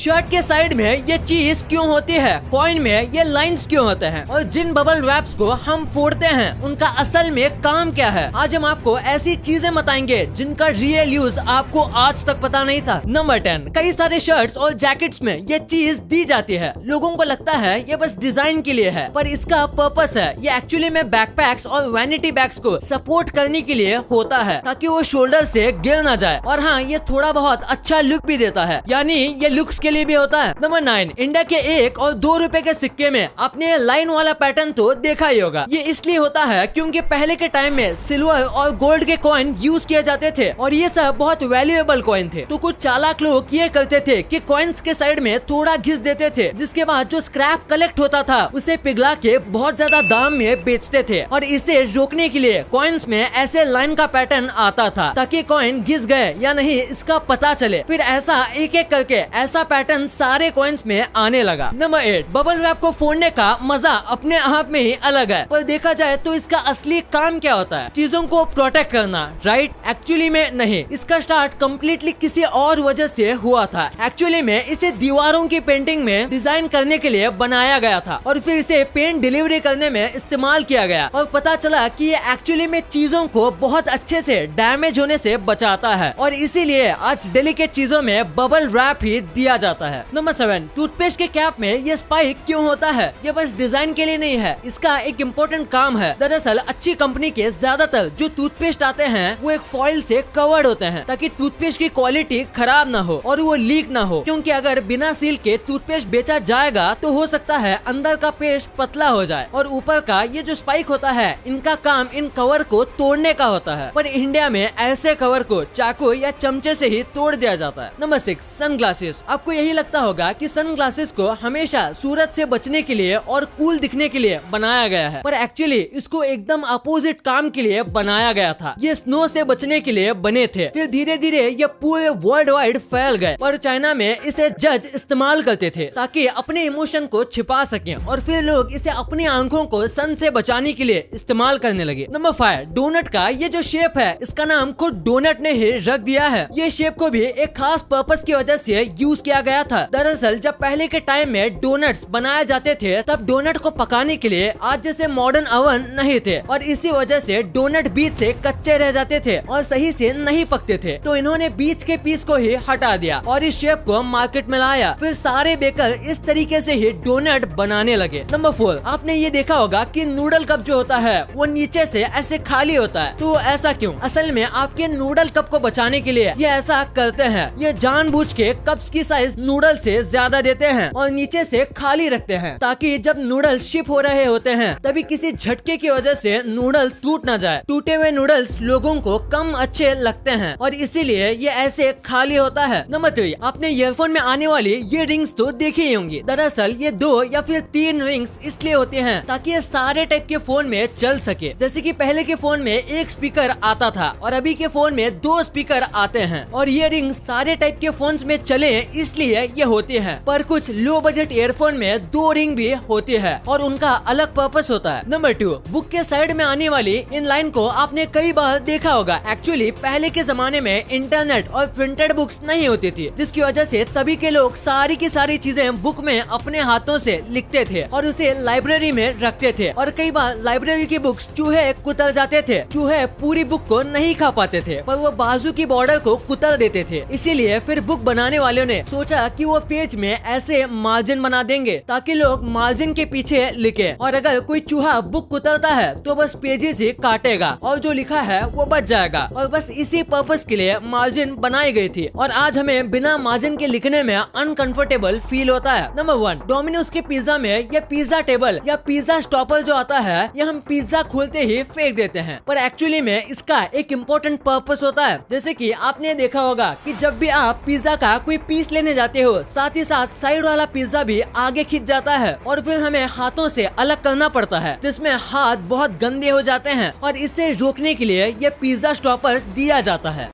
Shirt के side में ये चीज क्यों होती है, कॉइन में ये लाइंस क्यों होते हैं, और जिन बबल रैप्स को हम फोड़ते हैं उनका असल में काम क्या है। आज हम आपको ऐसी चीजें बताएंगे जिनका रियल यूज आपको आज तक पता नहीं था। नंबर 10, कई सारे शर्ट्स और जैकेट्स में ये चीज दी जाती है। लोगों को लगता है ये बस डिजाइन के लिए है, पर इसका पर्पस है ये एक्चुअली में बैकपैक्स और वैनिटी बैग्स को सपोर्ट करने के लिए होता है, ताकि वो शोल्डर से गिर ना जाए। और हाँ, ये थोड़ा बहुत अच्छा लुक भी देता है, यानी ये लुक्स के लिए भी होता है। नंबर 9, इंडिया के 1 और 2 रुपए के सिक्के में आपने लाइन वाला पैटर्न तो देखा ही होगा। ये इसलिए होता है क्योंकि पहले के टाइम में सिल्वर और गोल्ड के कॉइन यूज किए जाते थे और ये सब बहुत वैल्यूएबल कॉइन थे। तो कुछ चालाक लोग ये करते थे कि कॉइन्स के साइड में थोड़ा घिस देते थे, जिसके बाद जो स्क्रैप कलेक्ट होता था उसे पिघला के बहुत ज्यादा दाम में बेचते थे। और इसे रोकने के लिए कॉइन्स में ऐसे लाइन का पैटर्न आता था ताकि कॉइन घिस गए या नहीं इसका पता चले। फिर ऐसा एक एक करके ऐसा पैटर्न सारे कॉइन्स में आने लगा। नंबर 8, बबल रैप को फोड़ने का मजा अपने आप में ही अलग है, पर देखा जाए तो इसका असली काम क्या होता है? चीजों को प्रोटेक्ट करना, राइट? एक्चुअली में नहीं, इसका स्टार्ट कम्प्लीटली किसी और वजह से हुआ था। एक्चुअली में इसे दीवारों की पेंटिंग में डिजाइन करने के लिए बनाया गया था और फिर इसे पेंट डिलीवरी करने में इस्तेमाल किया गया और पता चला कि ये एक्चुअली में चीजों को बहुत अच्छे से डैमेज होने से बचाता है और इसीलिए आज डेलिकेट चीजों में बबल रैप ही दिया जाता है। नंबर 7, टूथपेस्ट के कैप में ये स्पाइक क्यों होता है? ये बस डिजाइन के लिए नहीं है, इसका एक इम्पोर्टेंट काम है। दरअसल अच्छी कंपनी के ज्यादातर जो टूथपेस्ट आते हैं वो एक फॉइल से कवर्ड होते हैं ताकि टूथपेस्ट की क्वालिटी खराब ना हो और वो लीक ना हो, क्योंकि अगर बिना सील के टूथपेस्ट बेचा जाएगा तो हो सकता है अंदर का पेस्ट पतला हो जाए और ऊपर का ये जो स्पाइक होता है इनका काम इन कवर को तोड़ने का होता है। पर इंडिया में ऐसे कवर को चाकू या चमचे से ही तोड़ दिया जाता है। Number 6, sunglasses. आपको यही लगता होगा कि सनग्लासेस को हमेशा सूरज से बचने के लिए और कूल दिखने के लिए बनाया गया है, पर एक्चुअली इसको एकदम अपोजिट काम के लिए बनाया गया था। ये स्नो से बचने के लिए बने थे, फिर धीरे धीरे ये पूरे वर्ल्ड वाइड फैल गए और चाइना में इसे जज इस्तेमाल करते थे ताकि अपने इमोशन को छिपा सकें और फिर लोग इसे अपनी आंखों को सन से बचाने के लिए इस्तेमाल करने लगे। नंबर 5, डोनट का ये जो शेप है इसका नाम खुद डोनट ने ही रख दिया है। ये शेप को भी एक खास पर्पस की वजह से यूज किया गया था। दरअसल जब पहले के टाइम में डोनट्स बनाए जाते थे तब डोनट को पकाने के लिए आज जैसे मॉडर्न ओवन नहीं थे और इसी वजह से डोनट बीच से कच्चे रह जाते थे और सही से नहीं पकते थे। तो इन्होंने बीच के पीस को ही हटा दिया और इस शेप को मार्केट में लाया। फिर सारे बेकर इस तरीके से ही डोनट बनाने लगे। नंबर 4, आपने ये देखा होगा कि नूडल कप जो होता है वो नीचे से ऐसे खाली होता है, तो ऐसा क्यों? असल में आपके नूडल कप को बचाने के लिए ये ऐसा करते हैं। ये जानबूझ के कप्स की साइज नूडल से ज्यादा देते हैं और नीचे से खाली रखते हैं ताकि जब नूडल शिप हो रहे होते हैं तभी किसी झटके की वजह से नूडल टूट ना जाए। टूटे हुए नूडल्स लोगों को कम अच्छे लगते हैं और इसीलिए ये ऐसे खाली होता है। नंबर 3, आपने ईयरफोन में आने वाली ये रिंग्स तो देखी ही होंगी। दरअसल ये 2 या फिर 3 रिंग्स इसलिए होती हैं ताकि ये सारे टाइप के फोन में चल सके। जैसे कि पहले के फोन में एक स्पीकर आता था और अभी के फोन में 2 स्पीकर आते हैं और ये रिंग्स सारे टाइप के फोन्स में चले इसलिए ये होती है। पर कुछ लो बजट ईयरफोन में 2 रिंग भी होती है और उनका अलग पर्पस होता है। नंबर 2, बुक के साइड में आने वाली इन लाइन को आपने कई बार देखा होगा। एक्चुअली पहले के जमाने में इंटरनेट और प्रिंटेड बुक्स नहीं होती थी, जिसकी वजह से तभी के लोग सारी की सारी चीजें बुक में अपने हाथों से लिखते थे और उसे लाइब्रेरी में रखते थे। और कई बार लाइब्रेरी की बुक्स चूहे कुतर जाते थे। चूहे पूरी बुक को नहीं खा पाते थे पर वो बाजू की बॉर्डर को कुतर देते थे। इसीलिए फिर बुक बनाने वालों ने सोचा कि वो पेज में ऐसे मार्जिन बना देंगे ताकि लोग मार्जिन के पीछे लिखे और अगर कोई चूहा बुक कुतरता है तो बस पेजेस ही काटेगा और जो लिखा है वो बच जाएगा। और बस इसी पर्पस के लिए मार्जिन बनाई गई थी और आज हमें बिना मार्जिन के लिखने में अनकंफर्टेबल फील होता है। नंबर 1, डोमिनोज के पिज्जा में ये पिज्जा टेबल या पिज्जा स्टॉपर जो आता है ये हम पिज्जा खोलते ही फेंक देते हैं, पर एक्चुअली में इसका एक इम्पोर्टेंट पर्पस होता है। जैसे कि आपने देखा होगा कि जब भी आप पिज्जा का कोई पीस लेने जाते हो साथ ही साथ साइड वाला पिज्जा भी आगे खिंच जाता है और फिर हमें हाथों से अलग करना पड़ता है, जिसमें हाथ बहुत गंदे हो जाते हैं और इससे रोकने के लिए ये पिज्जा स्टॉपर दिया जाता है।